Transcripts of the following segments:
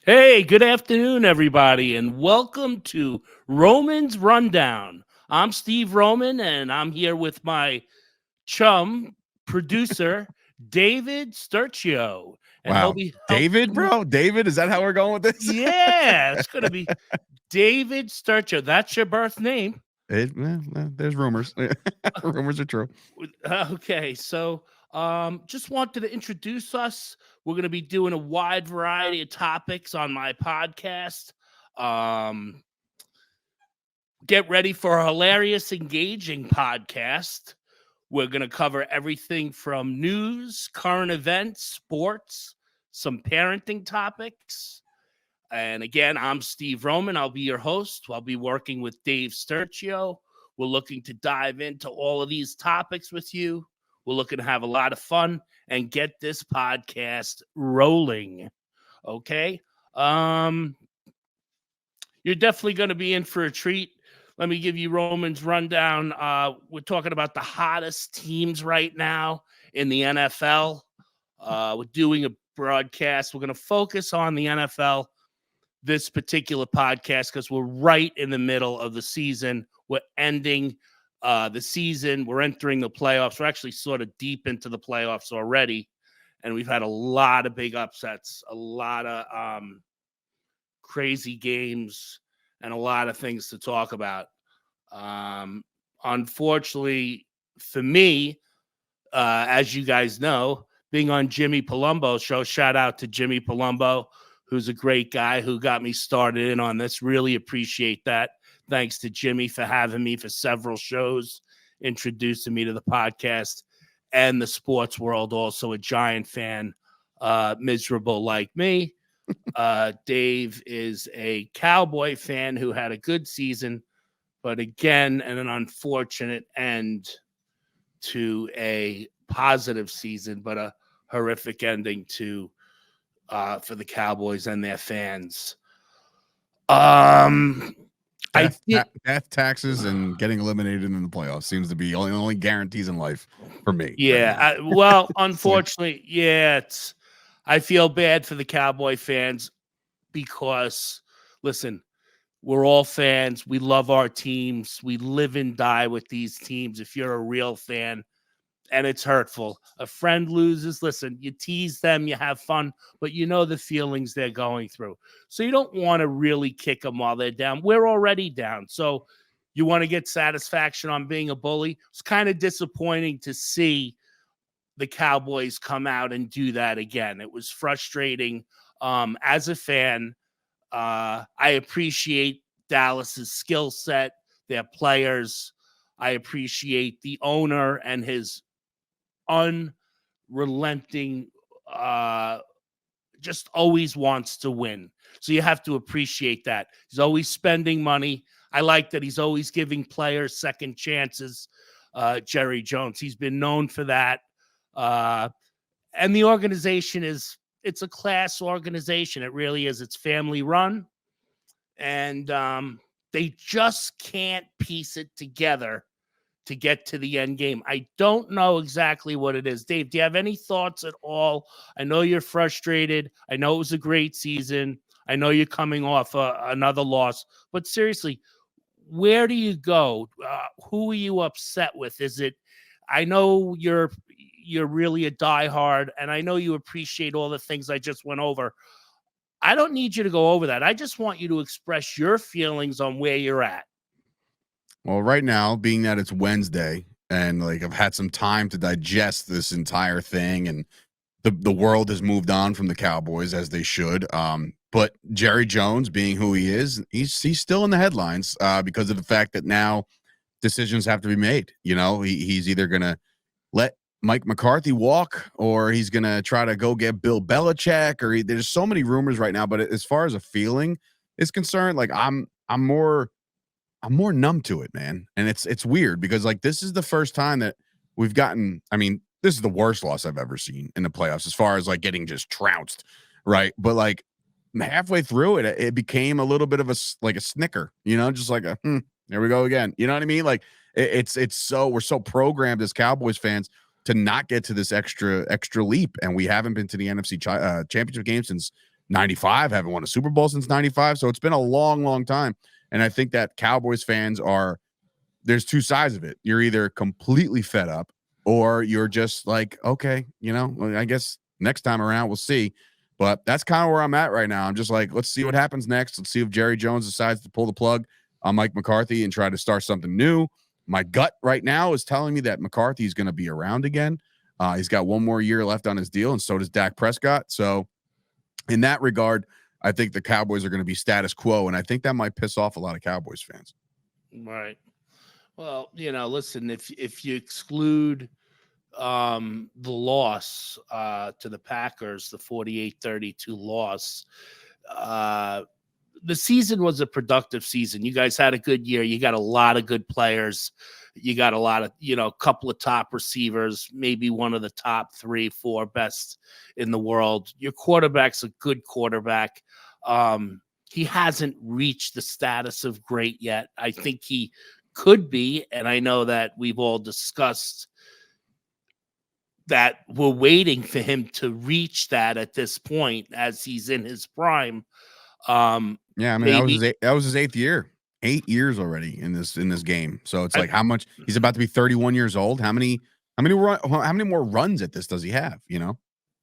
Hey, good afternoon, everybody, and welcome to Roman's Rundown. I'm Steve Roman, and I'm here with my chum, producer, David Sturcio, and he'll Wow. be David, helping. bro? David, is that how we're going with this? Yeah, it's going to be David Sturcio. That's your birth name. There's rumors. Rumors are true. Okay, so just wanted to introduce us. We're going to be doing a wide variety of topics on my podcast. Um, get ready for a hilarious, engaging podcast. We're going to cover everything from news, current events, sports, some parenting topics. And again, I'm Steve Roman. I'll be your host. I'll be working with Dave Sturcio. We're looking to dive into all of these topics with you. We're looking to have a lot of fun and get this podcast rolling. Okay. Um, you're definitely going to be in for a treat. Let me give you Roman's rundown. We're talking about the hottest teams right now in the NFL. We're doing a broadcast. We're going to focus on the NFL this particular podcast because we're right in the middle of the season. We're ending the season. We're entering the playoffs. We're actually sort of deep into the playoffs already. And we've had a lot of big upsets, a lot of crazy games, and a lot of things to talk about. Unfortunately, for me, as you guys know, being on Jimmy Palumbo's show, shout out to Jimmy Palumbo, who's a great guy who got me started in on this. Really appreciate that. Thanks to Jimmy for having me for several shows, introducing me to the podcast and the sports world. Also a Giant fan, miserable like me. Dave is a Cowboy fan who had a good season, but again, an unfortunate end to a positive season, but a horrific ending to for the Cowboys and their fans. I did. Death, taxes, and getting eliminated in the playoffs seems to be only guarantees in life for me right now. Yeah, well, It's like, unfortunately, yeah, it's. I feel bad for the Cowboy fans because, listen, we're all fans. We love our teams. We live and die with these teams. If you're a real fan, and it's hurtful. A friend loses. Listen, you tease them, you have fun, but you know the feelings they're going through. So you don't want to really kick them while they're down. We're already down. So you want to get satisfaction on being a bully. It's kind of disappointing to see the Cowboys come out and do that again. It was frustrating. As a fan, I appreciate Dallas's skill set, their players. I appreciate the owner and his unrelenting, just always wants to win. So you have to appreciate that. He's always spending money. I like that he's always giving players second chances. Jerry Jones, he's been known for that. And the organization it's a class organization. It really is. It's family run. And they just can't piece it together to get to the end game. I don't know exactly what it is. Dave, do you have any thoughts at all? I know you're frustrated. I know it was a great season. I know you're coming off another loss. But seriously, where do you go? Who are you upset with? Is it? I know you're really a diehard, and I know you appreciate all the things I just went over. I don't need you to go over that. I just want you to express your feelings on where you're at. well, right now, being that it's Wednesday and like I've had some time to digest this entire thing, and the world has moved on from the Cowboys as they should. But Jerry Jones, being who he is, he's still in the headlines because of the fact that now decisions have to be made. You know, he's either gonna let Mike McCarthy walk, or he's gonna try to go get Bill Belichick. There's so many rumors right now. But as far as a feeling is concerned, like I'm more numb to it, man. And it's weird because like this is the first time that we've gotten. I mean, this is the worst loss I've ever seen in the playoffs as far as like getting just trounced, right? But like halfway through it became a little bit of like a snicker, you know, just like there we go again. You know what I mean? Like it's so we're so programmed as Cowboys fans to not get to this extra leap, and we haven't been to the NFC championship game since 95, haven't won a Super Bowl since 95. So it's been a long, long time. And I think that Cowboys fans are, there's two sides of it. You're either completely fed up or you're just like, okay, I guess next time around we'll see. But that's kind of where I'm at right now. I'm just like, let's see what happens next. Let's see if Jerry Jones decides to pull the plug on Mike McCarthy and try to start something new. My gut right now is telling me that McCarthy is going to be around again. He's got one more year left on his deal, and so does Dak Prescott. So in that regard, I think the Cowboys are going to be status quo, and I think that might piss off a lot of Cowboys fans. Right. Well, listen, if you exclude the loss to the Packers, the 48-32 loss, the season was a productive season. You guys had a good year. You got a lot of good players. You got a lot of, a couple of top receivers, maybe one of the top 3, 4 best in the world. Your quarterback's a good quarterback. He hasn't reached the status of great yet. I think he could be, and I know that we've all discussed that we're waiting for him to reach that at this point as he's in his prime. Yeah, I mean that was his 8th year. 8 years already in this game. So it's like, how much he's about to be 31 years old. How many more runs at this does he have?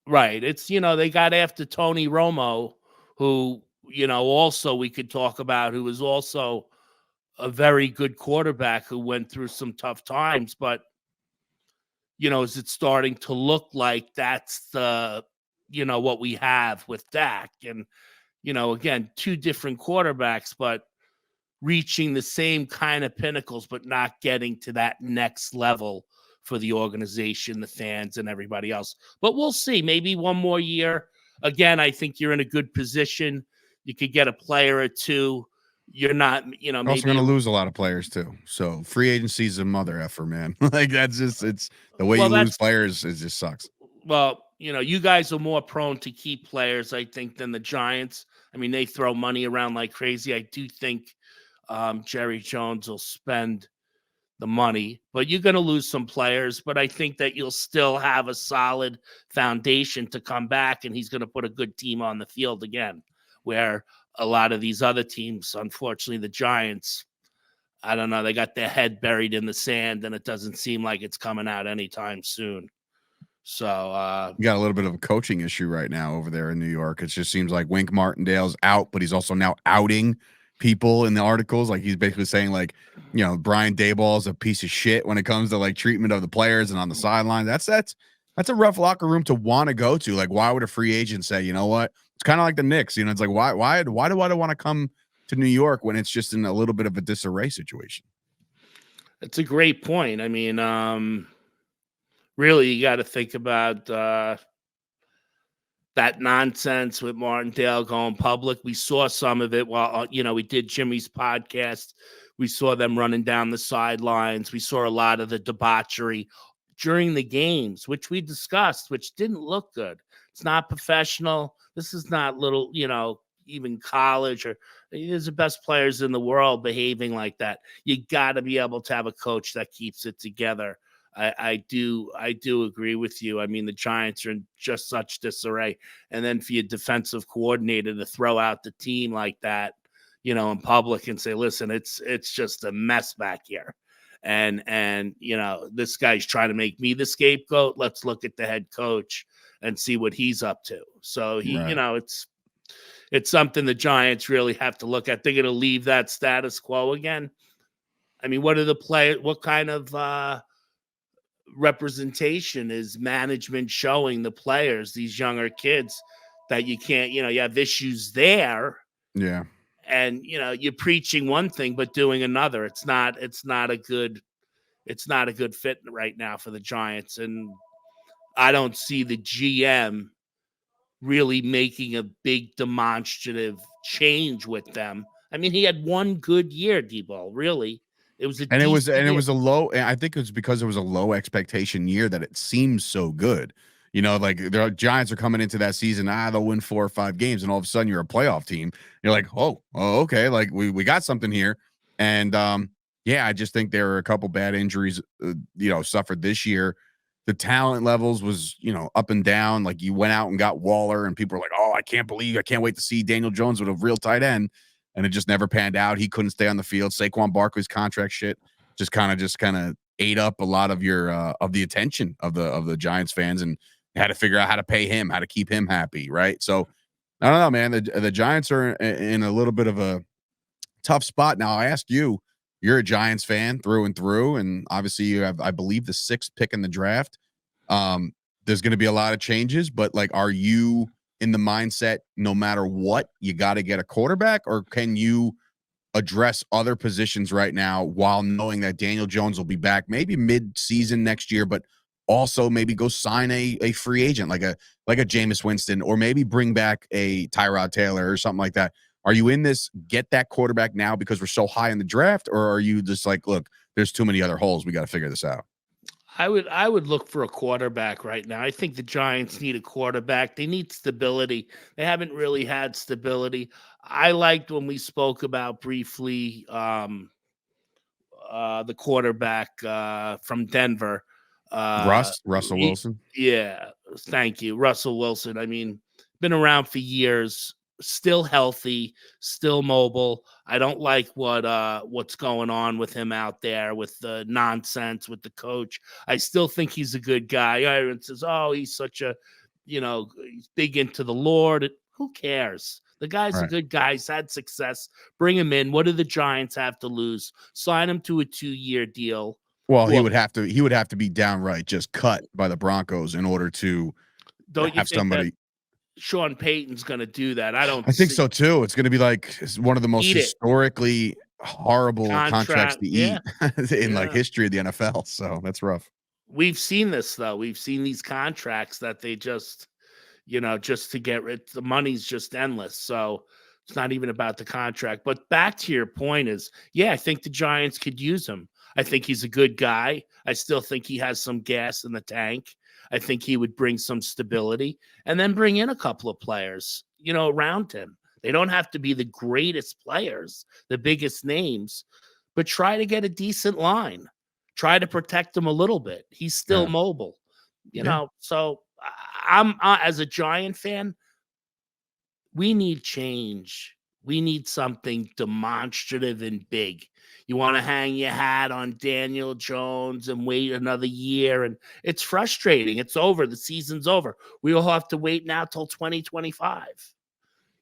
Right. It's they got after Tony Romo, who also we could talk about, who was also a very good quarterback who went through some tough times, but is it starting to look like that's the what we have with Dak? And again, 2 different quarterbacks, but reaching the same kind of pinnacles, but not getting to that next level for the organization, the fans, and everybody else. But we'll see. Maybe one more year. Again, I think you're in a good position. You could get a player or 2. You're not, maybe also going to lose a lot of players too. So free agency is a mother effer, man. Like that's just, it's the way you lose players. It just sucks. Well, you guys are more prone to keep players, I think, than the Giants. I mean, they throw money around like crazy. I do think Jerry Jones will spend the money, but you're going to lose some players. But I think that you'll still have a solid foundation to come back, and he's going to put a good team on the field again, where a lot of these other teams, unfortunately, the Giants, I don't know, they got their head buried in the sand, and it doesn't seem like it's coming out anytime soon. So you got a little bit of a coaching issue right now over there in New York. It just seems like Wink Martindale's out, but he's also now outing people in the articles. Like he's basically saying like, Brian Daboll is a piece of shit when it comes to like treatment of the players and on the sideline. That's a rough locker room to want to go to. Like, why would a free agent say, you know what? It's kind of like the Knicks. It's like, why do I want to come to New York when it's just in a little bit of a disarray situation? That's a great point. I mean, really, you got to think about that nonsense with Martindale going public. We saw some of it while, we did Jimmy's podcast. We saw them running down the sidelines. We saw a lot of the debauchery during the games, which we discussed, which didn't look good. It's not professional. This is not little, even college, or there's the best players in the world behaving like that. You got to be able to have a coach that keeps it together. I do agree with you. I mean, the Giants are in just such disarray. And then for your defensive coordinator to throw out the team like that, in public and say, listen, it's just a mess back here. And this guy's trying to make me the scapegoat. Let's look at the head coach and see what he's up to. So Right. it's something the Giants really have to look at. They're going to leave that status quo again. I mean, what are the players? What kind of representation is management showing the players, these younger kids, that you can't, you have issues there? Yeah. And you're preaching one thing but doing another. It's not a good fit right now for the Giants. And I don't see the GM really making a big demonstrative change with them. I mean, he had one good year, D-Ball, really. It was a decent year. It was a low. I think it was because it was a low expectation year that it seems so good. Like the Giants are coming into that season. They'll win 4 or 5 games, and all of a sudden you're a playoff team. You're like, oh, okay, like we got something here. And yeah, I just think there were a couple bad injuries, suffered this year the talent levels was, up and down. Like you went out and got Waller, and people were like, "Oh, I can't wait to see Daniel Jones with a real tight end," and it just never panned out. He couldn't stay on the field. Saquon Barkley's contract shit just kind of ate up a lot of your of the attention of the Giants fans, and had to figure out how to pay him, how to keep him happy, right? So I don't know, man. The Giants are in a little bit of a tough spot now. I ask you, you're a Giants fan through and through, and obviously you have, I believe, the sixth pick in the draft. Um, there's going to be a lot of changes, but like, are you in the mindset no matter what, you got to get a quarterback, or can you address other positions right now while knowing that Daniel Jones will be back maybe mid-season next year, but also maybe go sign a free agent like a Jameis Winston, or maybe bring back a Tyrod Taylor or something like that? Are you in this get that quarterback now because we're so high in the draft, or are you just like, look, there's too many other holes, we got to figure this out? I would look for a quarterback right now. I think the Giants need a quarterback. They need stability. They haven't really had stability. I liked when we spoke about briefly the quarterback from Denver. Russell He, Wilson. yeah, thank you, Russell Wilson. I mean, been around for years, still healthy, still mobile. I don't like what's going on with him out there with the nonsense with the coach. I still think he's a good guy. Everyone says, "Oh, he's such a, he's big into the Lord." Who cares? The guy's a Right. good guy. He's had success. Bring him in. What do the Giants have to lose? Sign him to a 2-year deal. Well, he Look, would have to be downright just cut by the Broncos in order to don't you have think that somebody. Sean Payton's going to do that? I don't I think see. so too. It's going to be like one of the most Eat it. historically horrible contracts Contract. to Yeah. eat in like Yeah. history of the NFL. So that's rough. We've seen this though. We've seen these contracts that they just, just to get rid, the money's just endless. So it's not even about the contract. But back to your point is, yeah, I think the Giants could use him. I think he's a good guy. I still think he has some gas in the tank. I think he would bring some stability and then bring in a couple of players, around him. They don't have to be the greatest players, the biggest names, but try to get a decent line. Try to protect him a little bit. He's still Yeah. mobile, Yeah. So I'm as a Giant fan, we need change. We need something demonstrative and big. You want to hang your hat on Daniel Jones and wait another year, and it's frustrating. It's over. The season's over. We all have to wait now till 2025.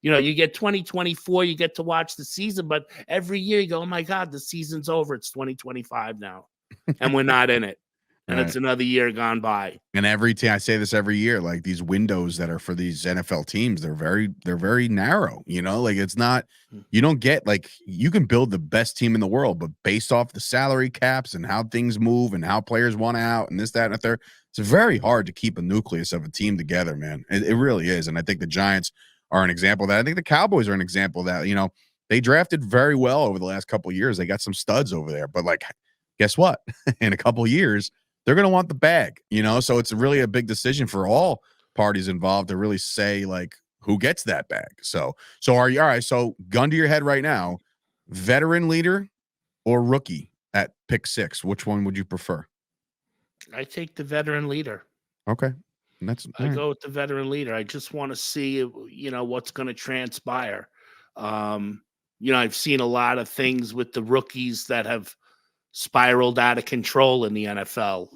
You get 2024, you get to watch the season, but every year you go, oh my God, the season's over. It's 2025 now, and we're not in it. And Right. it's another year gone by. And every team, I say this every year, like these windows that are for these NFL teams, they're very narrow. Like it's not, you don't get, like, you can build the best team in the world, but based off the salary caps and how things move and how players want out and this, that, and the third, it's very hard to keep a nucleus of a team together, man. It really is. And I think the Giants are an example of that. I think the Cowboys are an example of that. They drafted very well over the last couple of years. They got some studs over there, but like, guess what? In a couple of years, they're going to want the bag, so it's really a big decision for all parties involved to really say, like, who gets that bag. So are you all right? So gun to your head right now, veteran leader or rookie at pick 6, which one would you prefer? I take the veteran leader. Okay. That's all I right. go with the veteran leader. I just want to see, what's going to transpire. I've seen a lot of things with the rookies that have spiraled out of control in the NFL.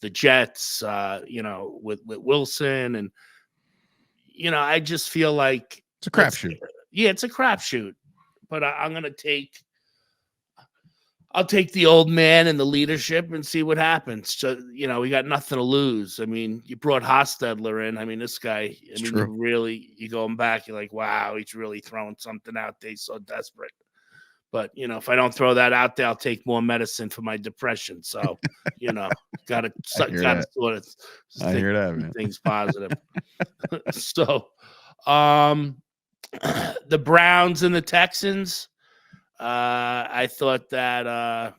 The Jets, with Wilson, and I just feel like It's a let's, crapshoot. yeah, it's a crapshoot. But I'm gonna I'll take the old man and the leadership and see what happens. So, we got nothing to lose. I mean, you brought Hostetler in. I mean, this guy, It's true. you going back, you're like, wow, he's really throwing something out there. He's so desperate. But, if I don't throw that out there, I'll take more medicine for my depression. So, you know, gotta I hear gotta that. sort of I think hear that, keep man. things positive. So, um, the Browns and the Texans. I thought that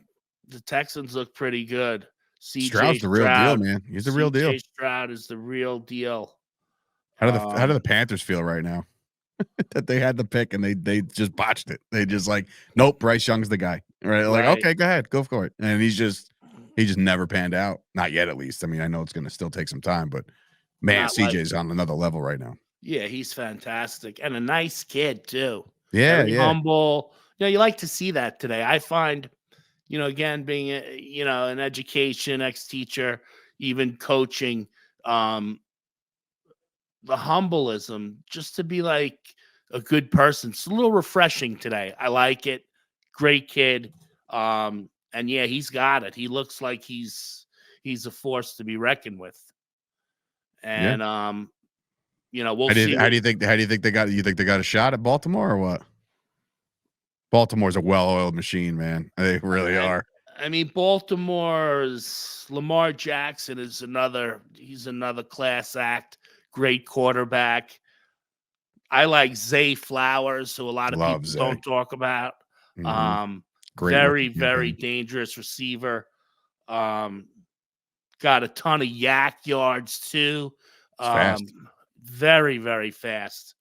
the Texans look pretty good. CJ Stroud's the real deal, Stroud. man. He's the real deal. CJ Stroud is the real deal. How do the Um, Panthers feel right now? That they had the pick and they just botched it. They just like, nope, Bryce Young's the guy. Right? Like, right. okay, go ahead, go for it. And he's He just never panned out. Not yet, at least. I mean, I know it's going to still take some time, but man, Not like CJ's on another level right now. yeah, he's fantastic and a nice kid too. Yeah, Very yeah. humble. You like to see that today. I find, again, being an education ex-teacher, even coaching, um, the humbleism, just to be like a good person. It's a little refreshing today. I like it. Great kid. And yeah, he's got it. He looks like he's a force to be reckoned with. Yeah. And we'll see How what do you think they got you think they got a shot at Baltimore or what? Baltimore's a well-oiled machine, man. They really I, are. I mean, Baltimore's Lamar Jackson is he's another class act, great quarterback. I like Zay Flowers, who a lot of Love people Zay. don't talk about. Mhm. Um, Great very, rookie very campaign. dangerous receiver. Um, got a ton of yak yards too. It's fast. Very, very fast.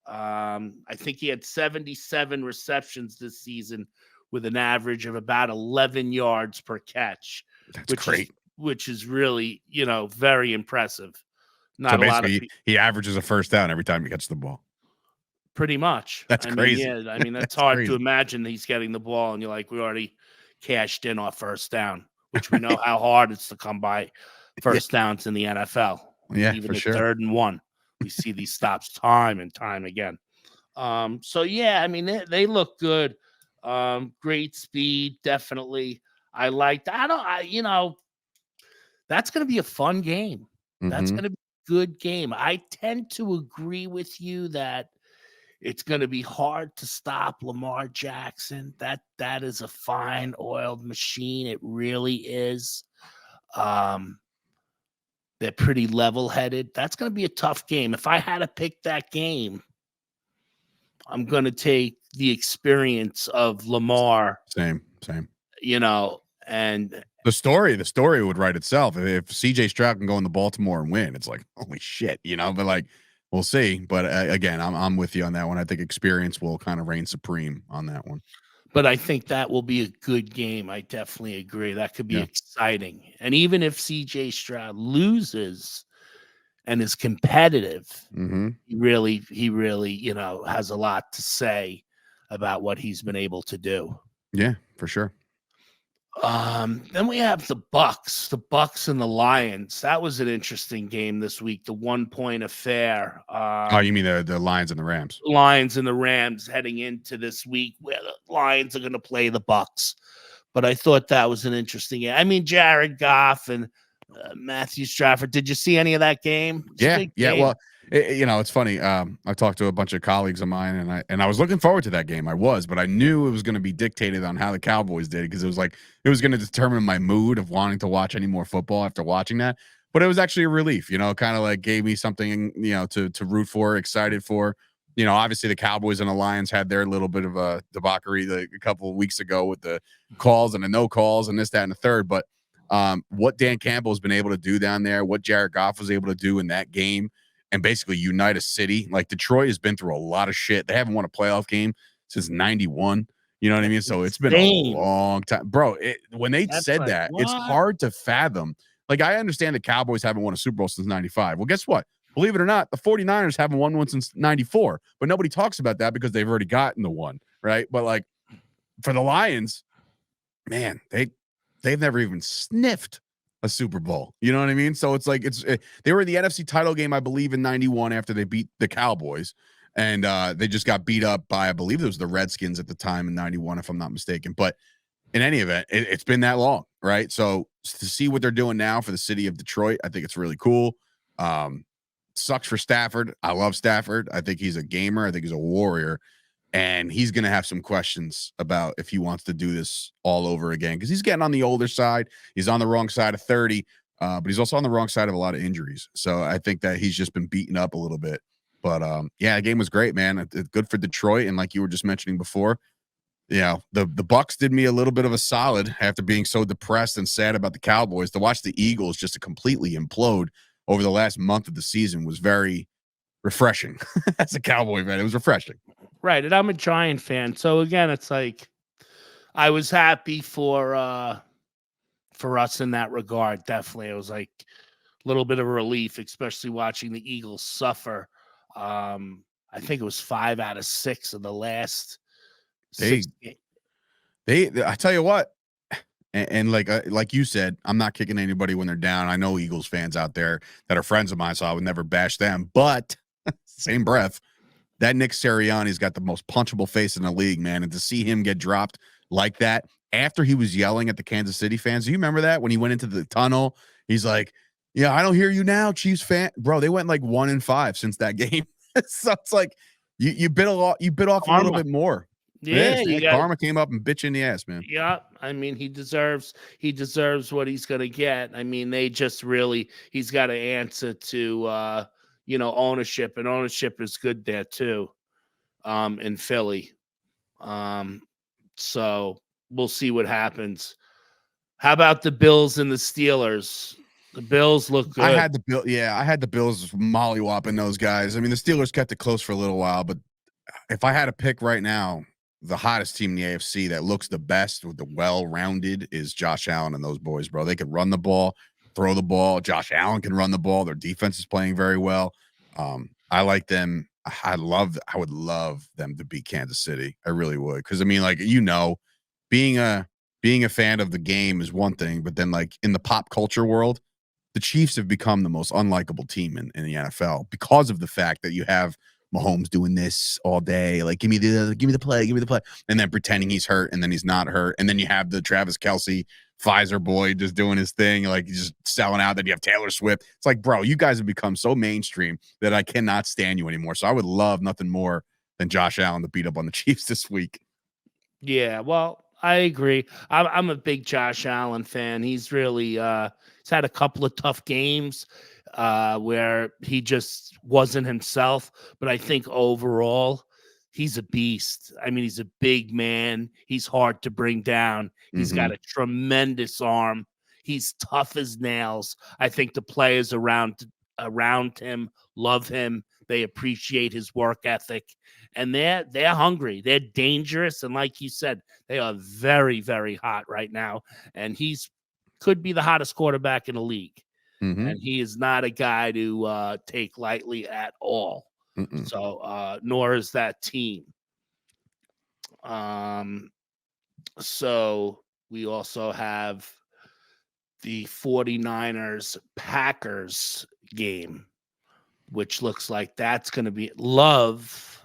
I think he had 77 receptions this season with an average of about 11 yards per catch, That's which is great. which is really, very impressive. So Not a lot of basically, he averages a first down every time he gets the ball. pretty much. That's I mean, crazy. yeah, I mean that's That's hard to crazy. imagine he's getting the ball and you're like, we already cashed in our first down, which we know how hard it's to come by Yeah. first downs in the NFL. Yeah, Even for at sure. 3rd and 1. We see these stops time and time again. So yeah, I mean they look good. Great speed, definitely. I liked. That's going to be a fun game. That's Mhm. going to be a good game. I tend to agree with you that it's going to be hard to stop Lamar Jackson. That is a fine oiled machine. It really is. Um, they're pretty level headed. That's going to be a tough game. If I had to pick that game, I'm going to take the experience of Lamar, Same, same. and The story would write itself. If CJ Stroud can go into Baltimore and win, it's like, holy shit, but like we'll see. But again, I'm with you on that one. I think experience will kind of reign supreme on that one. but I think that will be a good game. I definitely agree. That could be Yeah. exciting. And even if CJ Stroud loses and is competitive, Mhm. he really, has a lot to say about what he's been able to do. Yeah, for sure. Then we have the Bucks and the Lions. That was an interesting game this week. The 1-point affair. Oh, you mean the Lions and the Rams? Lions and the Rams heading into this week where the Lions are going to play the Bucks. But I thought that was an interesting game. I mean, Jared Goff and Matthew Stafford. Did you see any of that game? It's a Yeah, big yeah. game. Well, it's funny. I talked to a bunch of colleagues of mine, and I was looking forward to that game. I was, but I knew it was going to be dictated on how the Cowboys did because it was going to determine my mood of wanting to watch any more football after watching that. But it was actually a relief, kind of like gave me something, to root for, excited for. Obviously the Cowboys and the Lions had their little bit of a debauchery a couple of weeks ago with the calls and the no calls and this, that, and the third. But what Dan Campbell has been able to do down there, what Jared Goff was able to do in that game, and basically unite a city. Like Detroit has been through a lot of shit. They haven't won a playoff game since '91. You know what I mean? That's So it's been a insane. long time, bro. When they That's said like, that, it's what? hard to fathom. Like I understand the Cowboys haven't won a Super Bowl since '95. Well, guess what? Believe it or not, the 49ers haven't won one since '94. But nobody talks about that because they've already gotten the one, right? But like for the Lions, man, they've never even sniffed a Super Bowl. You know what I mean? So it's like they were in the NFC title game, I believe, in '91 after they beat the Cowboys, and they just got beat up by, I believe it was the Redskins at the time in '91, if I'm not mistaken. But in any event, it's been that long, right? So to see what they're doing now for the city of Detroit, I think it's really cool. Um, Sucks for Stafford. I love Stafford. I think he's a gamer. I think he's a warrior. And he's going to have some questions about if he wants to do this all over again because he's getting on the older side. He's on the wrong side of 30, but he's also on the wrong side of a lot of injuries. So I think that he's just been beaten up a little bit. But yeah, the game was great, man. Good for Detroit. And like you were just mentioning before, the Bucks did me a little bit of a solid after being so depressed and sad about the Cowboys. To watch the Eagles just to completely implode over the last month of the season was very refreshing. As a Cowboy fan, it was refreshing. Right. And I'm a Giant fan. So again, it's like I was happy for for us in that regard. Definitely, it was like a little bit of a relief, especially watching the Eagles suffer. I think it was 5 out of 6 of the last They 6 games. I tell you what, and like you said, I'm not kicking anybody when they're down. I know Eagles fans out there that are friends of mine, so I would never bash them. But same breath, that Nick Sirianni's got the most punchable face in the league, man. And to see him get dropped like that after he was yelling at the Kansas City fans, do you remember that when he went into the tunnel? He's like, "Yeah, I don't hear you now, Chiefs fan." Bro, they went like 1-5 since that game. So it's like you bit off a little Karma. bit more. It Yeah, is, you man. got. Karma came up and bit you in the ass, man. Yeah, I mean, he deserves what he's gonna get. I mean, he's got to answer to ownership, and ownership is good there too, in Philly. Um, so we'll see what happens. How about the Bills and the Steelers? The Bills look I good. had the Bills mollywopping those guys. I mean, the Steelers kept it close for a little while, but if I had to pick right now, the hottest team in the AFC that looks the best with the well-rounded is Josh Allen and those boys, bro. They can run the ball, throw the ball. Josh Allen can run the ball. Their defense is playing very well. I like them. I would love them to beat Kansas City. I really would. Because I mean, like, being a fan of the game is one thing, but then like in the pop culture world, the Chiefs have become the most unlikable team in the NFL because of the fact that you have Mahomes doing this all day, like give me the play, and then pretending he's hurt, and then he's not hurt, and then you have the Travis Kelce Pfizer boy just doing his thing, like he's just selling out. Then you have Taylor Swift. It's like, bro, you guys have become so mainstream that I cannot stand you anymore. So I would love nothing more than Josh Allen to beat up on the Chiefs this week. Yeah, well, I agree. I'm a big Josh Allen fan. He's really he's had a couple of tough games where he just wasn't himself, but I think overall he's a beast. I mean, he's a big man. He's hard to bring down. He's Mm-hmm. got a tremendous arm. He's tough as nails. I think the players around him love him. They appreciate his work ethic, and they're hungry. They're dangerous, and like you said, they are very, very hot right now. And he's could be the hottest quarterback in the league, Mm-hmm. and he is not a guy to take lightly at all. Mm-mm. So, nor is that team. Um, so we also have the 49ers Packers game, which looks like that's going to be looked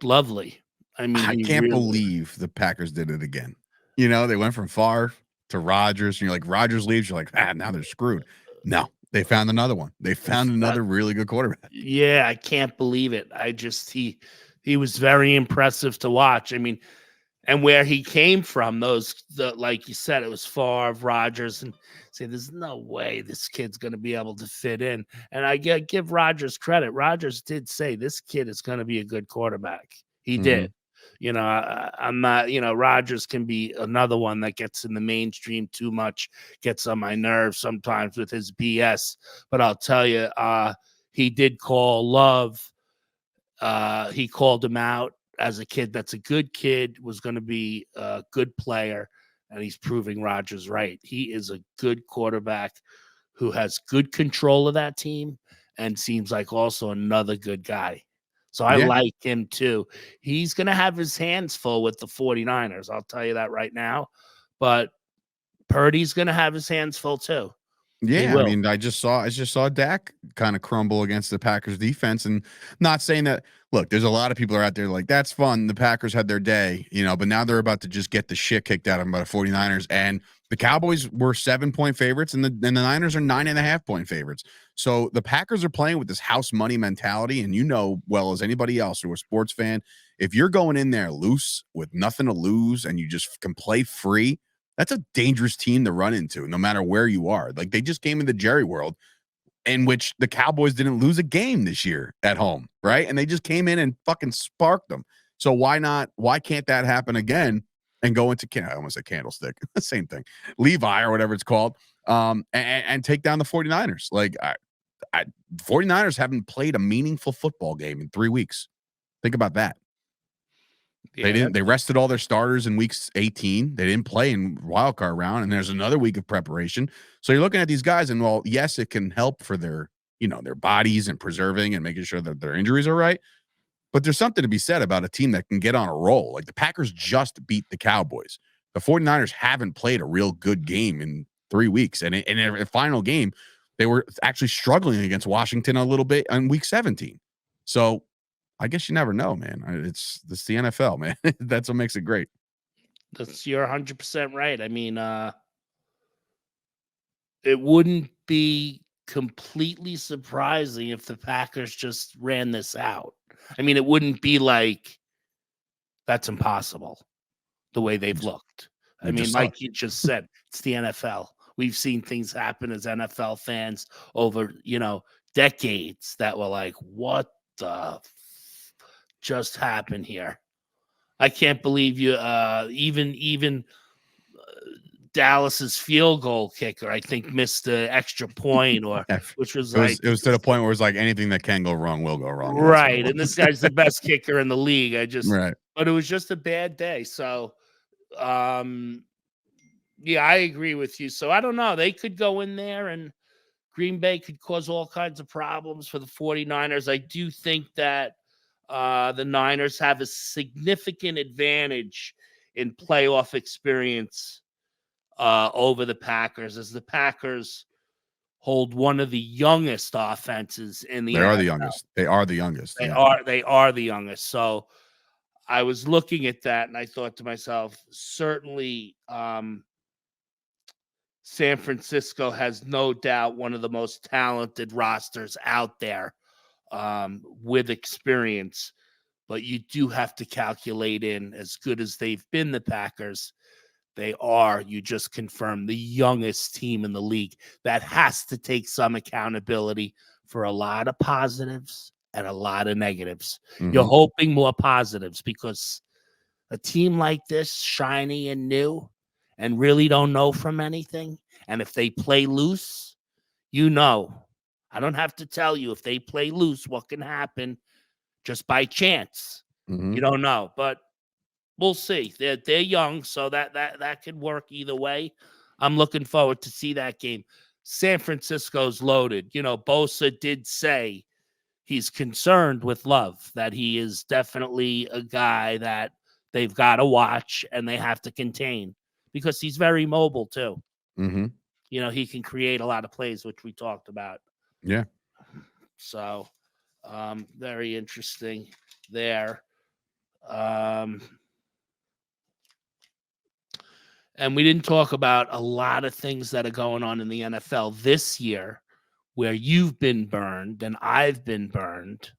lovely. I mean, I he can't really. believe the Packers did it again. They went from Favre to Rodgers, and you're like, Rodgers leaves, you're like, now they're screwed. No, they found another one. They found another really good quarterback. Yeah, I can't believe it. He was very impressive to watch. I mean, and where he came from, like you said, it was Favre, Rodgers, and say, there's no way this kid's going to be able to fit in. And I give Rodgers credit. Rodgers did say this kid is going to be a good quarterback. He Mm-hmm. did. I'm not. Rodgers can be another one that gets in the mainstream too much, gets on my nerves sometimes with his BS. But I'll tell you, he did call Love. He called him out as a kid that's a good kid, was going to be a good player, and he's proving Rodgers right. He is a good quarterback who has good control of that team and seems like also another good guy. So I Yeah. like him too. He's going to have his hands full with the 49ers. I'll tell you that right now. But Purdy's going to have his hands full too. He Yeah, I will. mean, I just saw Dak kind of crumble against the Packers defense, and not saying that. Look, there's a lot of people are out there like that's fun. The Packers had their day, but now they're about to just get the shit kicked out of them by the 49ers, and the Cowboys were 7-point favorites, and the Niners are 9.5-point favorites. So the Packers are playing with this house money mentality, and well as anybody else who are a sports fan, if you're going in there loose with nothing to lose and you just can play free, that's a dangerous team to run into, no matter where you are. Like they just came into Jerry World, in which the Cowboys didn't lose a game this year at home, right? And they just came in and fucking sparked them. So why not? Why can't that happen again? And go into I almost said Candlestick, same thing, Levi or whatever it's called, and take down the 49ers. Like 49ers haven't played a meaningful football game in 3 weeks. Think about that. They Yeah, didn't. They rested all their starters in weeks 18. They didn't play in wild card round, and there's another week of preparation. So you're looking at these guys, and well, yes, it can help for their their bodies and preserving and making sure that their injuries are right. But there's something to be said about a team that can get on a roll. Like the Packers just beat the Cowboys. The 49ers haven't played a real good game in 3 weeks. And in a final game, they were actually struggling against Washington a little bit on week 17. So I guess you never know, man. It's the NFL, man. That's what makes it great. you're 100% right. I mean, it wouldn't be completely surprising if the Packers just ran this out. I mean, it wouldn't be like that's impossible the way they've looked. I You mean, just saw it. like you just said, it's the NFL. We've seen things happen as NFL fans over, decades that were like, what the just happened here? I can't believe you even Dallas's field goal kicker, I think, missed the extra point, which was like It was to the point where it's like anything that can go wrong will go wrong. And that's what it right. And this was. guy's the best kicker in the league. Right. But it was just a bad day. So, um, yeah, I agree with you. So I don't know. They could go in there and Green Bay could cause all kinds of problems for the 49ers. I do think that the Niners have a significant advantage in playoff experience over the Packers, as the Packers hold one of the youngest offenses in the They are NFL. the youngest. They are the youngest. They Yeah. are the youngest. So I was looking at that and I thought to myself, certainly San Francisco has no doubt one of the most talented rosters out there with experience. But you do have to calculate in, as good as they've been, the Packers, they are, you just confirmed, the youngest team in the league. That has to take some accountability for a lot of positives and a lot of negatives. You're Mhm. hoping more positives because a team like this, shiny and new, and really don't know from anything, and if they play loose, I don't have to tell you, if they play loose, what can happen just by chance. You Mhm. don't know, but we'll see. They're young, so that could work either way. I'm looking forward to see that game. San Francisco's loaded. Bosa did say he's concerned with Love, that he is definitely a guy that they've got to watch and they have to contain because he's very mobile too. Mhm. He can create a lot of plays, which we talked about. Yeah. So, very interesting there. Um, And we didn't talk about a lot of things that are going on in the NFL this year where you've been burned and I've been burned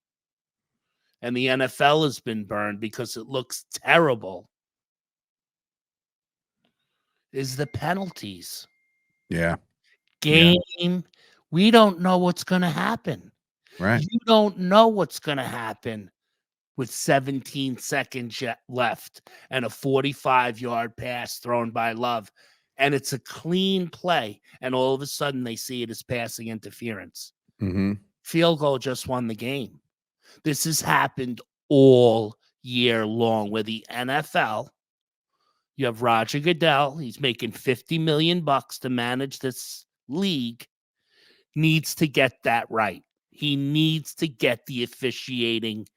and the NFL has been burned because it looks terrible, is the penalties. Yeah. Yeah. Game, we don't know what's going to happen. Right. You don't know what's going to happen with 17 seconds left and a 45-yard pass thrown by Love. And it's a clean play. And all of a sudden they see it as passing interference. Mhm. Field goal just won the game. This has happened all year long where the NFL, you have Roger Goodell, he's making $50 million to manage this league, needs to get that right. He needs to get the officiating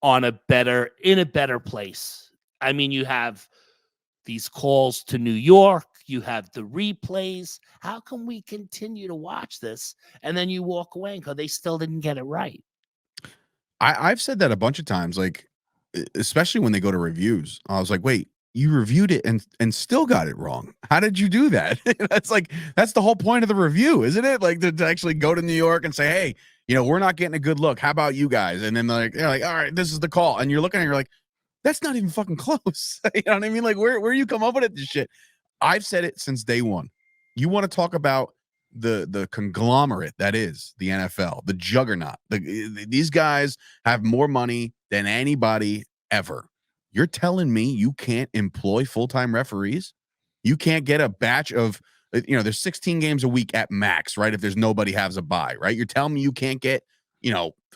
in a better place. I mean, you have these calls to New York, you have the replays. How can we continue to watch this? And then you walk away because they still didn't get it right. I've said that a bunch of times, like, especially when they go to reviews. I was like, "Wait, you reviewed it and still got it wrong. How did you do that?" That's the whole point of the review, isn't it? Like to actually go to New York and say, "Hey, we're not getting a good look. How about you guys?" And then they're like, "All right, this is the call." And you're looking at it, you're like, "That's not even fucking close." You know what I mean? Like, where you come up with this shit? I've said it since day one. You want to talk about the conglomerate that is the NFL, the juggernaut. These guys have more money than anybody ever. You're telling me you can't employ full-time referees? You can't get a batch of there's 16 games a week at max, right? If there's nobody has a bye, right? You're telling me you can't get,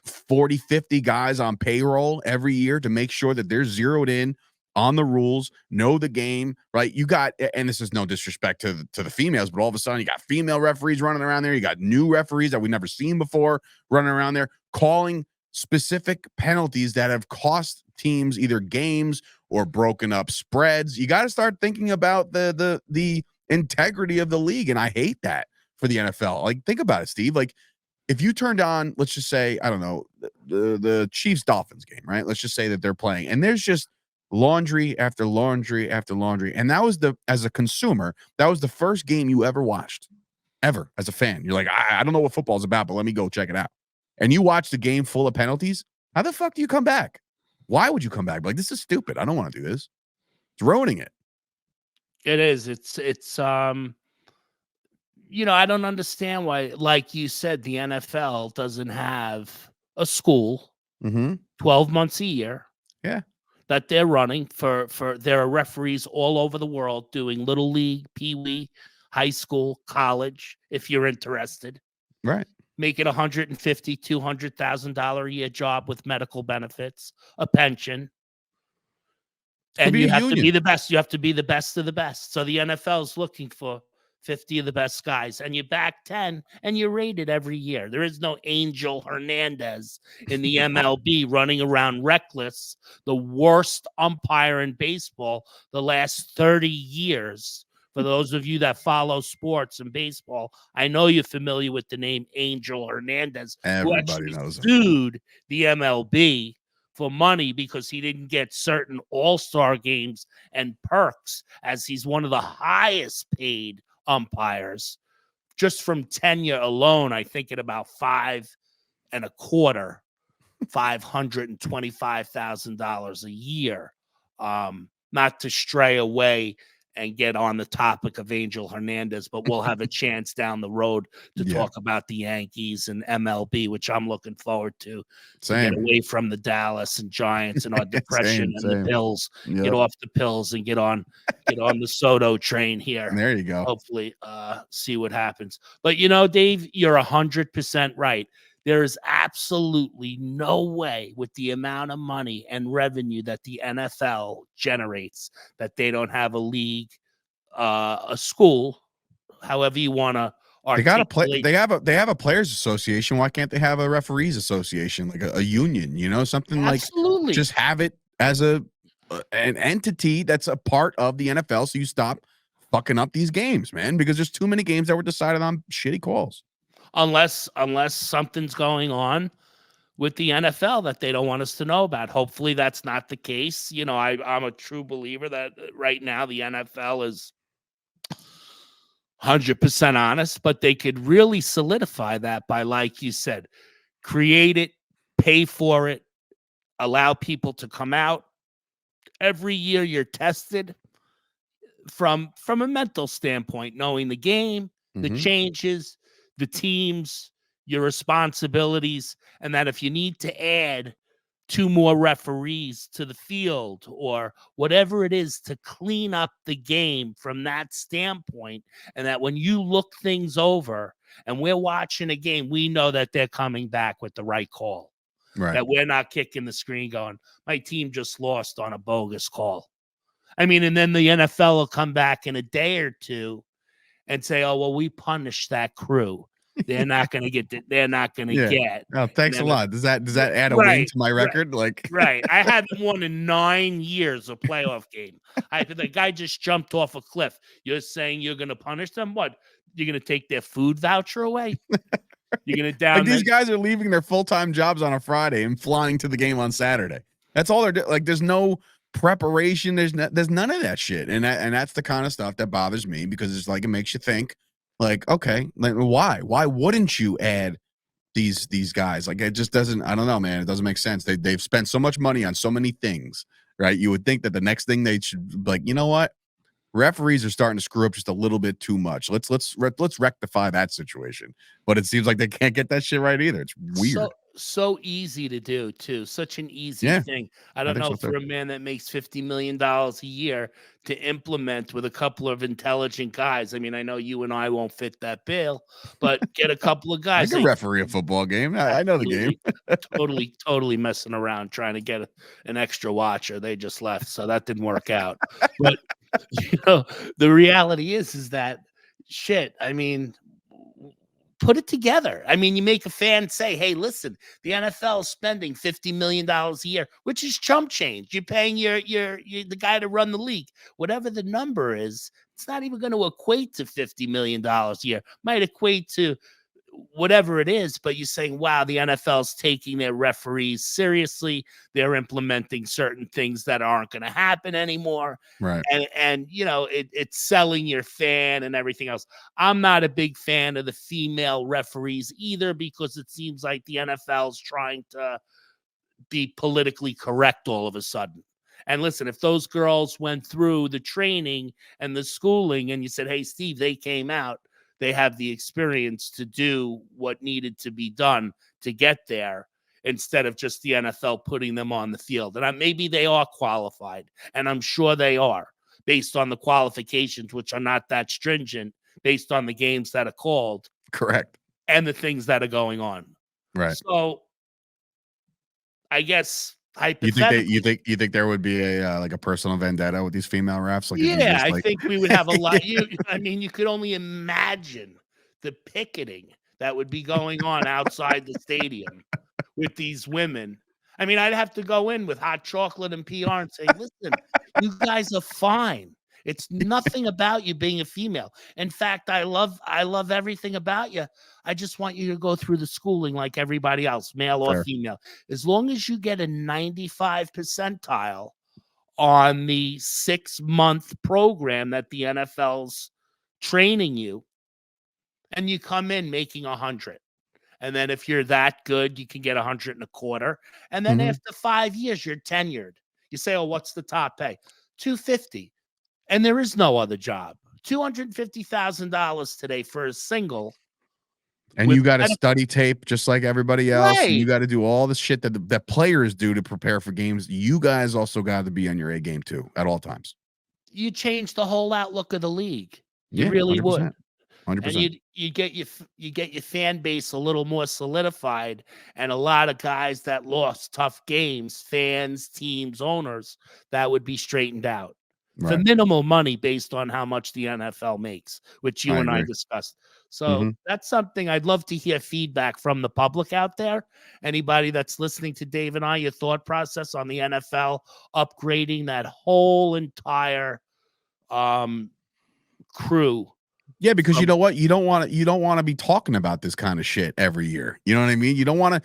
40, 50 guys on payroll every year to make sure that they're zeroed in on the rules, know the game, right? You got, and this is no disrespect to the females, but all of a sudden you got female referees running around there. You got new referees that we've never seen before running around there calling specific penalties that have cost teams either games or broken up spreads. You got to start thinking about the integrity of the league, and I hate that for the NFL. Like, think about it, Steve. Like, if you turned on, let's just say, I don't know, the Chiefs Dolphins game, right? Let's just say that they're playing, and there's just laundry after laundry after laundry, and that was as a consumer, that was the first game you ever watched, ever, as a fan. You're like, I don't know what football's about, but let me go check it out. And you watch the game full of penalties. How the fuck do you come back? Why would you come back? Like, this is stupid. I don't want to do this. It's ruining it. It is. It's I don't understand why, like you said, the NFL doesn't have a school 12 months a year. Yeah. That they're running for there are referees all over the world doing little league, pee-wee, high school, college, if you're interested. Right. Making $150,000, $200,000 a year job with medical benefits, a pension. And you have to be the best. You have to be the best of the best. So the NFL is looking for 50 of the best guys, and you back 10, and you're rated every year. There is no Angel Hernandez in the MLB running around reckless, the worst umpire in baseball the last 30 years. For those of you that follow sports and baseball, I know you're familiar with the name Angel Hernandez, Everybody knows him. Sued the MLB for money because he didn't get certain all-star games and perks, as he's one of the highest paid umpires. Just from tenure alone, I think at about $525,000 a year. Not to stray away and get on the topic of Angel Hernandez, but we'll have a chance down the road to talk about the Yankees and MLB, which I'm looking forward to get away from the Dallas and Giants and our depression and the pills, get off the pills and get on the Soto train here. There you go. Hopefully see what happens. But Dave, you're 100% right. There is absolutely no way, with the amount of money and revenue that the NFL generates, that they don't have a league, a school, however you want to They got to play. They have a players association. Why can't they have a referees association, like a union? Something absolutely. Like just have it as an entity that's a part of the NFL. So you stop fucking up these games, man, because there's too many games that were decided on shitty calls. Unless something's going on with the NFL that they don't want us to know about. Hopefully that's not the case. I'm a true believer that right now the NFL is 100% honest, but they could really solidify that by, like you said, create it, pay for it, allow people to come out. Every year you're tested from a mental standpoint, knowing the game, the changes, the teams, your responsibilities, and that if you need to add 2 more referees to the field or whatever it is to clean up the game from that standpoint, and that when you look things over and we're watching a game, we know that they're coming back with the right call. Right. That we're not kicking the screen going, my team just lost on a bogus call. I mean, and then the NFL will come back in a day or two and say, oh, well, we punished that crew. They're not going to get. They're not going to get. Oh, thanks a lot. Does that add a win to my record? Right. I haven't won in 9 years a playoff game. The guy just jumped off a cliff. You're saying you're going to punish them? What? You're going to take their food voucher away? You're going to down? These guys are leaving their full-time jobs on a Friday and flying to the game on Saturday. That's all they're doing. Like, there's no preparation. There's none of that shit, and that's the kind of stuff that bothers me, because it's like, it makes you think. Like, okay, why wouldn't you add these guys? Like, it just doesn't. I don't know, man. It doesn't make sense. They've spent so much money on so many things, right? You would think that the next thing they should, like, you know what? Referees are starting to screw up just a little bit too much. Let's rectify that situation. But it seems like they can't get that shit right either. It's weird. So easy to do too. Such an easy Yeah, thing. I I don't think know so too. for a man that makes $50 million a year to implement with a couple of intelligent guys. I mean, I know you and I won't fit that bill, but get a couple of I guys. can Like, referee a football game. I know the game. absolutely. Totally messing around trying to get an extra watcher. They just left, so that didn't work out. But, you know, the reality is that shit, I mean, put it together. I mean, you make a fan say, "Hey, listen, the NFL is spending $50 million a year, which is chump change. You're paying your the guy to run the league. Whatever the number is, it's not even gonna equate to $50 million a year. Might equate to whatever it is, but you're saying, wow, the NFL's taking their referees seriously. They're implementing certain things that aren't going to happen anymore. Right. And you know, it's selling your fan and everything else. I'm not a big fan of the female referees either because it seems like the NFL's trying to be politically correct all of a sudden. And listen, if those girls went through the training and the schooling and you said, hey, Steve, they came out, they have the experience to do what needed to be done to get there instead of just the NFL putting them on the field. And maybe they are qualified, and I'm sure they are based on the qualifications, which are not that stringent, based on the games that are called Correct. and the things that are going on. Right. So I guess You think they hypothetically, you think there would be a like a personal vendetta with these female refs? Like, it'd be yeah, just I like think we would have a lot. I mean, you could only imagine the picketing that would be going on outside the stadium with these women. I mean, I'd have to go in with hot chocolate and PR and say, listen, you guys are fine. It's nothing about you being a female. In fact, I love everything about you. I just want you to go through the schooling like everybody else, male or fair. female. As long as you get a 95 percentile on the 6-month program that the NFL's training you, and you come in making 100. And then if you're that good, you can get 100 and a quarter. And then Mhm. after 5 years, you're tenured. You say, oh, what's the top pay? 250. And there is no other job. $250,000 today for a single And with you gotta benefits. study tape just like everybody else, and you Right. gotta do all the shit that players do to prepare for games. You guys also gotta be on your A game too at all times. You change the whole outlook of the league. You Yeah, really would. 100%. And 100%. you get your fan base a little more solidified, and a lot of guys that lost tough games, fans, teams, owners, that would be straightened out for Right. minimal money based on how much the NFL makes, which you I and I agree. discussed. So Mhm. that's something I'd love to hear feedback from the public out there. Anybody that's listening to Dave and I, your thought process on the NFL upgrading that whole entire um, crew Yeah, because you from know what? You don't wanna be talking about this kinda shit every year. You know what I mean? You don't wanna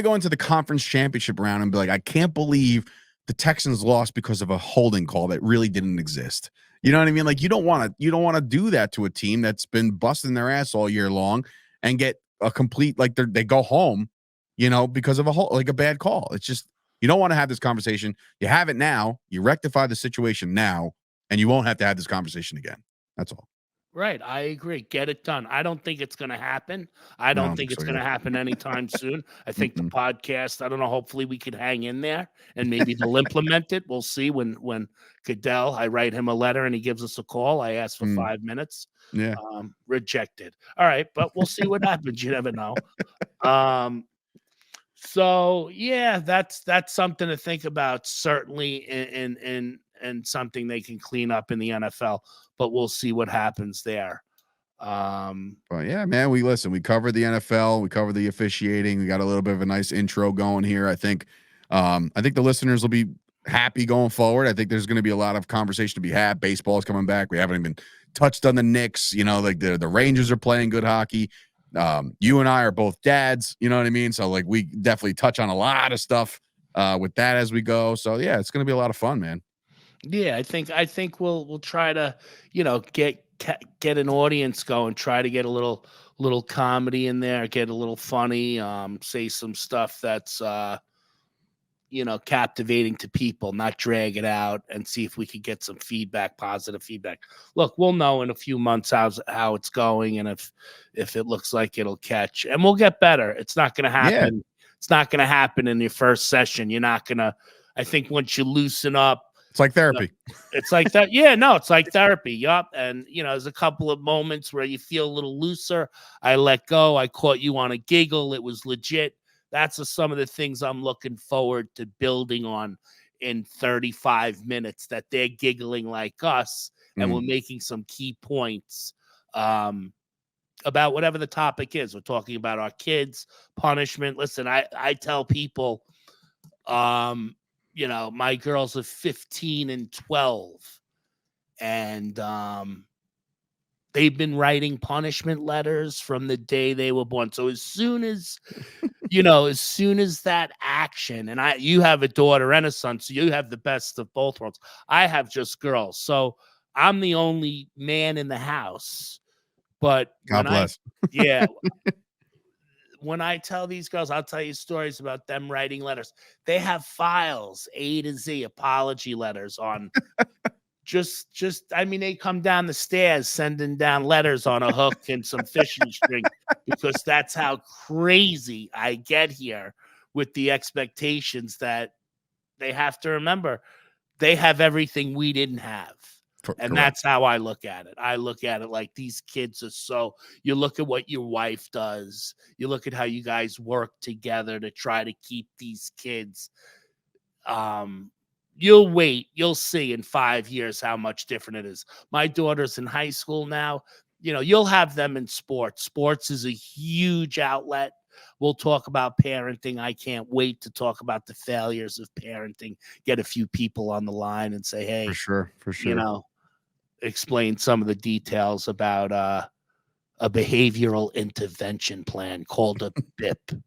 go into the conference championship round and be like, "I can't believe the Texans lost because of a holding call that really didn't exist." You know what I mean? Like, you don't wanna do that to a team that's been busting their ass all year long and get a complete like, they go home, because of a bad call. It's just you don't wanna have this conversation. You have it now, you rectify the situation now, and you won't have to have this conversation again. That's all. Right, I agree. Get it done. I don't think it's gonna happen. I I don't don't think think it's so gonna either. happen anytime soon. I think the Mm-mm. podcast, I don't know, hopefully we could hang in there and maybe they'll implement it. We'll see when Goodell, I write him a letter and he gives us a call. I ask for Mm. 5 minutes. Yeah. Rejected. All right, but we'll see what happens. You never know. Um, so yeah, that's something to think about, certainly in something they can clean up in the NFL, but we'll see what happens there. Um, But yeah, man, we covered the NFL, we covered the officiating, we got a little bit of a nice intro going here. I think the listeners will be happy going forward. I think there's going to be a lot of conversation to be had. Baseball is coming back. We haven't even touched on the Knicks. Like the Rangers are playing good hockey. You and I are both dads. You know what I mean? So like we definitely touch on a lot of stuff with that as we go. So yeah, it's going to be a lot of fun, man. yeah, I think we'll try to, get an audience going, try to get a little comedy in there, get a little funny, say some stuff that's captivating to people, not drag it out, and see if we could get some feedback, positive feedback. Look, we'll know in a few months how it's going, and if it looks like it'll catch, and we'll get better. It's not going to Yeah. happen It's not going to happen in your first session. You're not going to, I think once you loosen up, It's like therapy. it's like that. Yeah, no, it's like therapy. Yup. And, there's a couple of moments where you feel a little looser. I let go. I caught you on a giggle. It was legit. That's some of the things I'm looking forward to building on in 35 minutes, that they're giggling like us and we're making some key points about whatever the topic is. We're talking about our kids, punishment. Listen, I tell people, my girls are 15 and 12, and they've been writing punishment letters from the day they were born. So as soon as that action, and you have a daughter and a son, so you have the best of both worlds. I have just girls. So I'm the only man in the house. But God bless. yeah, when I tell these girls, I'll tell you stories about them writing letters. They have files, A to Z, apology letters on I mean, they come down the stairs sending down letters on a hook and some fishing string, because that's how crazy I get here with the expectations that they have to remember. They have everything we didn't have. And Correct. that's how I look at it. I look at it like these kids are you look at what your wife does. You look at how you guys work together to try to keep these kids. You'll see in 5 years how much different it is. My daughter's in high school now. You'll have them in sports. Sports is a huge outlet. We'll talk about parenting. I can't wait to talk about the failures of parenting. Get a few people on the line and say, hey, For sure. Explain some of the details about a behavioral intervention plan called a BIP.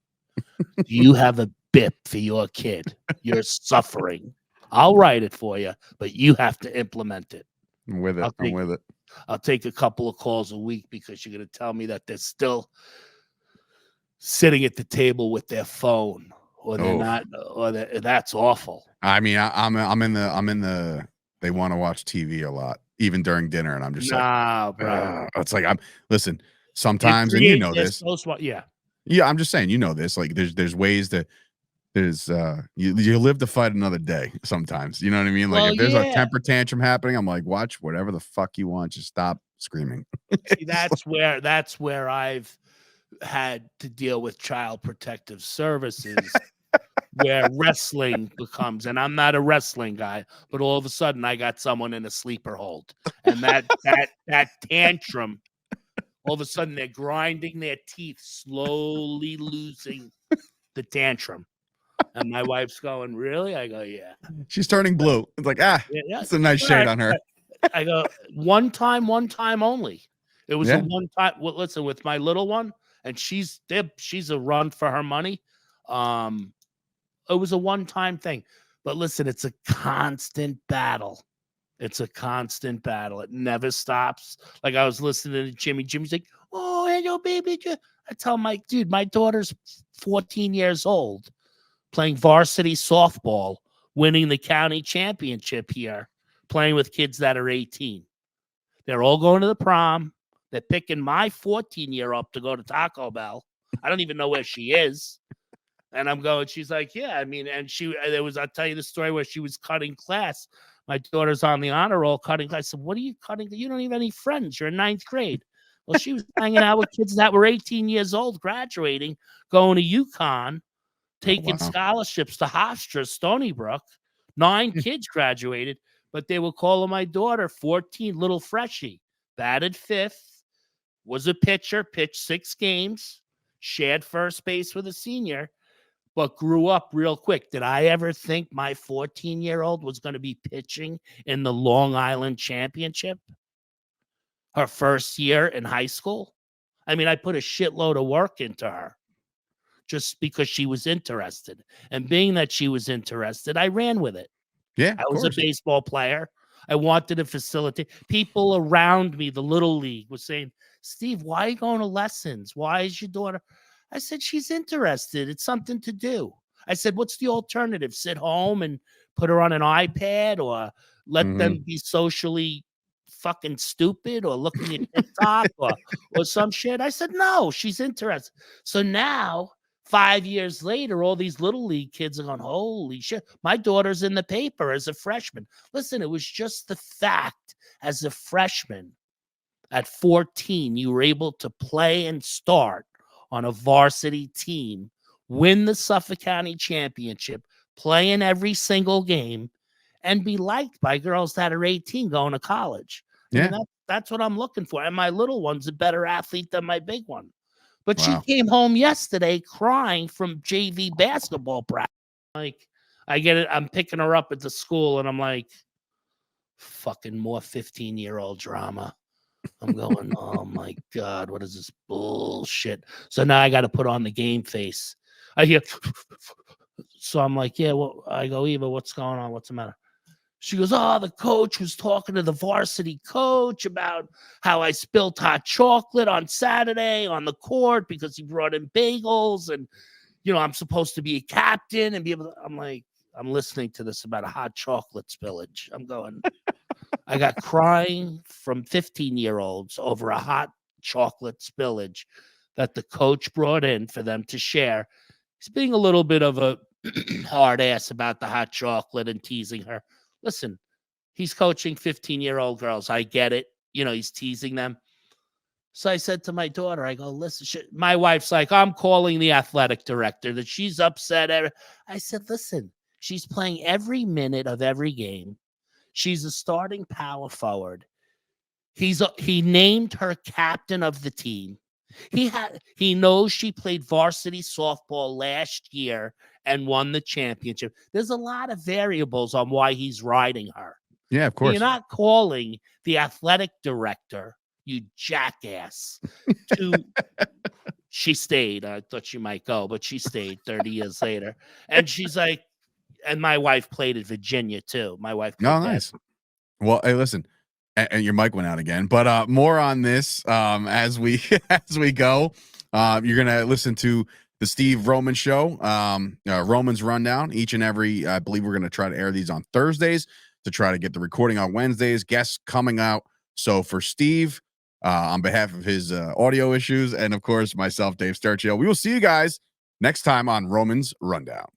You have a BIP for your kid. You're suffering. I'll write it for you, but you have to implement it. I'm with it. I'll take a couple of calls a week, because you're going to tell me that they're still sitting at the table with their phone, or they're not, or that's awful. I mean, I'm in the. They want to watch TV a lot, even during dinner, and I'm just bro. It's like listen. Sometimes, and this. Yeah. I'm just saying, this. Like, there's ways that you live to fight another day. Sometimes, you know what I mean. Like, if there's a temper tantrum happening, I'm like, watch whatever the fuck you want. Just stop screaming. See, that's where I've had to deal with Child Protective Services. Where wrestling becomes, and I'm not a wrestling guy, but all of a sudden I got someone in a sleeper hold, and that tantrum, all of a sudden they're grinding their teeth, slowly losing the tantrum, and my wife's going, "Really?" I go, "Yeah." She's turning blue. It's like, it's a nice shade on her. I go, one time only. It was a one time. Well, listen, with my little one, and she's a run for her money. It was a one-time thing. But listen, it's a constant battle. It's a constant battle. It never stops. Like, I was listening to Jimmy. Jimmy's like, "Oh, hello, baby." I tell my daughter's 14 years old, playing varsity softball, winning the county championship here, playing with kids that are 18. They're all going to the prom. They're picking my 14-year up to go to Taco Bell. I don't even know where she is. And I'm going, she's like, yeah, I mean, and I'll tell you the story where she was cutting class. My daughter's on the honor roll cutting class. I said, what are you cutting? You don't even have any friends. You're in 9th grade. Well, she was hanging out with kids that were 18 years old, graduating, going to UConn, taking scholarships to Hofstra, Stony Brook. 9 kids graduated, but they were calling my daughter 14, little freshie. Batted 5th, was a pitcher, pitched 6 games, shared first base with a senior, but grew up real quick. Did I ever think my 14-year-old was going to be pitching in the Long Island Championship her first year in high school? I mean, I put a shitload of work into her just because she was interested. And being that she was interested, I ran with it. Yeah, I was a baseball player. I wanted to facilitate. People around me, the Little League, was saying, Steve, why are you going to lessons? Why is your daughter? I said, she's interested. It's something to do. I said, what's the alternative? Sit home and put her on an iPad, or let them be socially fucking stupid, or looking at TikTok or some shit? I said, no, she's interested. So now 5 years later, all these little league kids are going, holy shit, my daughter's in the paper as a freshman. Listen, it was just the fact as a freshman at 14, you were able to play and start on a varsity team, win the Suffolk County Championship, play in every single game, and be liked by girls that are 18 going to college. I mean, Yeah. that's what I'm looking for. And my little one's a better athlete than my big one. But she Wow. came home yesterday crying from JV basketball practice. Like, I get it. I'm picking her up at the school, and I'm like, fucking more 15-year-old drama. I'm going, oh my God, what is this bullshit? So now I got to put on the game face. I hear, so I'm like, yeah, well, I go, Eva, what's going on? What's the matter? She goes, oh, the coach was talking to the varsity coach about how I spilled hot chocolate on Saturday on the court because he brought in bagels. And, you know, I'm supposed to be a captain and be able to, I'm like, I'm listening to this about a hot chocolate spillage. I'm going, I got crying from 15-year-olds over a hot chocolate spillage that the coach brought in for them to share. He's being a little bit of a hard ass about the hot chocolate and teasing her. Listen, he's coaching 15-year-old girls. I get it. You know, he's teasing them. So I said to my daughter, I go, listen, my wife's like, I'm calling the athletic director that she's upset. I said, listen, she's playing every minute of every game. She's a starting power forward. He named her captain of the team. He knows she played varsity softball last year and won the championship. There's a lot of variables on why he's riding her. Yeah, of You're course. not calling the athletic director, you jackass, to she stayed. I thought she might go, but she stayed 30 years later. And she's like, and my wife played at Virginia too. My wife played No, nice. Well, hey, listen, and your mic went out again, but more on this as we as we go. You're gonna listen to the Steve Roman show, Roman's rundown each and every. I believe we're gonna try to air these on Thursdays to try to get the recording on Wednesdays. Guests coming out. So for Steve, on behalf of his audio issues, and of course myself, Dave Sturchill, we will see you guys next time on Roman's Rundown.